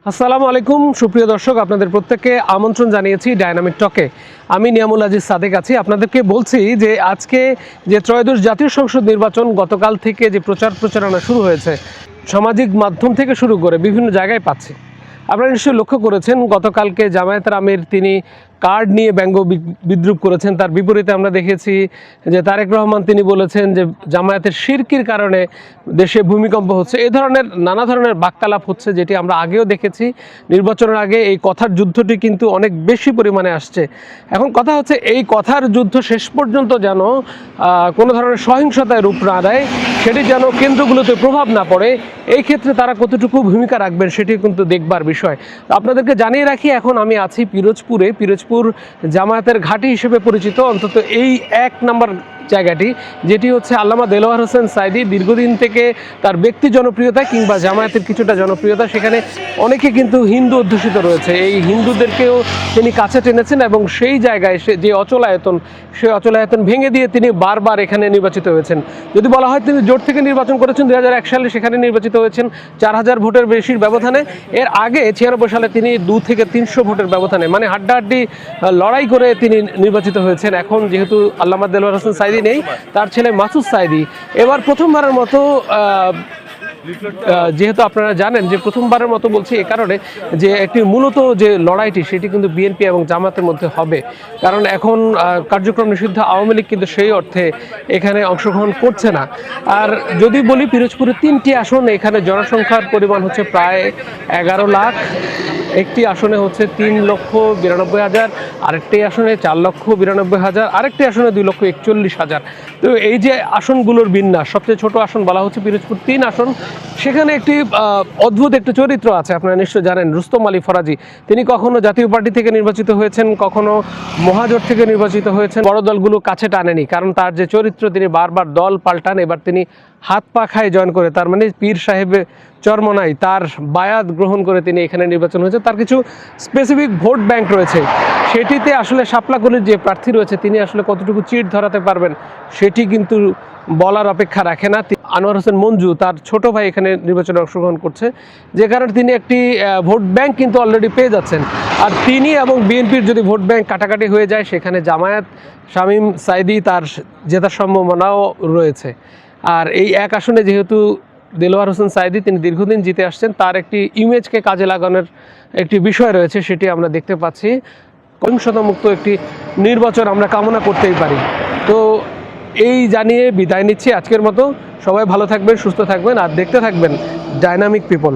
আসসালামু আলাইকুম সুপ্রিয় দর্শক, আপনাদের প্রত্যেককে আমন্ত্রণ জানিয়েছি ডায়নামিক টকে। আমি নিয়ামুল আজিজ সাদেক আছি। আপনাদেরকে বলছি যে আজকে যে ত্রয়োদশ জাতীয় সংসদ নির্বাচন গতকাল থেকে যে প্রচারণা শুরু হয়েছে, সামাজিক মাধ্যম থেকে শুরু করে বিভিন্ন জায়গায় পাচ্ছি। আপনারা নিশ্চয়ই লক্ষ্য করেছেন, গতকালকে জামায়াতের আমির তিনি কার্ড নিয়ে ব্যঙ্গ বিদ্রুপ করেছেন। তার বিপরীতে আমরা দেখেছি যে তারেক রহমান তিনি বলেছেন যে জামায়াতের শিরকির কারণে দেশে ভূমিকম্প হচ্ছে। এই ধরনের নানা ধরনের বাক্যালাপ হচ্ছে, যেটি আমরা আগেও দেখেছি। নির্বাচনের আগে এই কথার যুদ্ধটি কিন্তু অনেক বেশি পরিমাণে আসছে। এখন কথা হচ্ছে, এই কথার যুদ্ধ শেষ পর্যন্ত যেন কোনো ধরনের সহিংসতায় রূপ না দেয়, সেটি যেন কেন্দ্রগুলোতে প্রভাব না পড়ে। এই ক্ষেত্রে তারা কতটুকু ভূমিকা রাখবেন সেটি কিন্তু দেখবার বিষয়। আপনাদেরকে জানিয়ে রাখি, এখন আমি আছি পিরোজপুরে। পিরোজপুর জামায়াতের ঘাঁটি হিসেবে পরিচিত, অন্তত এই এক নম্বর জায়গাটি, যেটি হচ্ছে আল্লামা দেলোয়ার হোসেন সাঈদী। দীর্ঘদিন থেকে তার ব্যক্তি জনপ্রিয়তা কিংবা জামায়াতের কিছুটা জনপ্রিয়তা, সেখানে অনেকে কিন্তু হিন্দু অধ্যুষিত রয়েছে। এই হিন্দুদেরকেও তিনি কাছে টেনেছেন এবং সেই জায়গায় যে অচলায়তন, সেই অচলায়তন ভেঙে দিয়ে তিনি বারবার এখানে নির্বাচিত হয়েছেন। যদি বলা হয় তিনি জোট থেকে নির্বাচন করেছেন 2001 সালে, সেখানে নির্বাচিত হয়েছেন 4000 ভোটের বেশির ব্যবধানে। এর আগে 96 সালে তিনি 2 থেকে 300 ভোটের ব্যবধানে, মানে হাড্ডাহাড্ডি লড়াই করে তিনি নির্বাচিত হয়েছেন। এখন যেহেতু আল্লামা দেলোয়ার হোসেন সাঈদী নেই, তার ছেলে মাসুদ সাঈদী এবার প্রথমবারের মতো, যেহেতু আপনারা জানেন যে প্রথমবারের মতো বলছি এ কারণে যে একটি মূলত যে লড়াইটি সেটি কিন্তু বিএনপি এবং জামাতের মধ্যে হবে। কারণ এখন কার্যক্রম নিষিদ্ধ আওয়ামী লীগ কিন্তু সেই অর্থে এখানে অংশগ্রহণ করছে না। আর যদি বলি, পিরোজপুরে 3টি আসন, এখানে জনসংখ্যার পরিমাণ হচ্ছে প্রায় 11 লাখ। একটি আসনে হচ্ছে 3,92,000, আরেকটি আসনে 4,92,000, আরেকটি আসনে 2,41,000। তো এই যে আসনগুলোর বিন্যাস, সবচেয়ে ছোট আসন বলা হচ্ছে পিরোজপুর 3 আসন। সেখানে একটি অদ্ভুত একটি চরিত্র আছে, আপনারা নিশ্চয় জানেন, রুস্তম আলী ফরাজি। তিনি কখনো জাতীয় পার্টি থেকে নির্বাচিত হয়েছেন, কখনো মহাজোট থেকে নির্বাচিত হয়েছেন। বড় দলগুলো কাছে টানেনি, কারণ তার যে চরিত্র, তিনি বারবার দল পাল্টান। এবার তিনি হাত পা খায় জয়েন করে, তার মানে পীর সাহেবে চরমনাই, তার বায়াত গ্রহণ করে তিনি এখানে নির্বাচন হয়েছে। তার কিছু স্পেসিফিক ভোট ব্যাংক রয়েছে, সেটিতে আসলে শাপলাকলির যে প্রার্থী রয়েছে তিনি আসলে কতটুকু চিট ধরাতে পারবেন সেটি কিন্তু বলার অপেক্ষা রাখে না। আনোয়ার হোসেন মঞ্জু, তার ছোট ভাই এখানে নির্বাচনে অংশগ্রহণ করছে, যে কারণে তিনি একটি ভোট ব্যাংক কিন্তু অলরেডি পেয়ে যাচ্ছেন। আর তিনি এবং বিএনপির যদি ভোট ব্যাংক কাটাকাটি হয়ে যায়, সেখানে জামায়াত শামীম সাঈদী তার জেতার সম্ভাবনাও রয়েছে। আর এই এক আসনে যেহেতু দেলোয়ার হোসেন সাঈদী তিনি দীর্ঘদিন জিতে আসছেন, তার একটি ইমেজকে কাজে লাগানোর একটি বিষয় রয়েছে, সেটি আমরা দেখতে পাচ্ছি। সহিংসতামুক্ত একটি নির্বাচন আমরা কামনা করতেই পারি। তো এই জানিয়ে বিদায় নিচ্ছি আজকের মতো। সবাই ভালো থাকবেন, সুস্থ থাকবেন, আর দেখতে থাকবেন ডায়নামিক পিপল।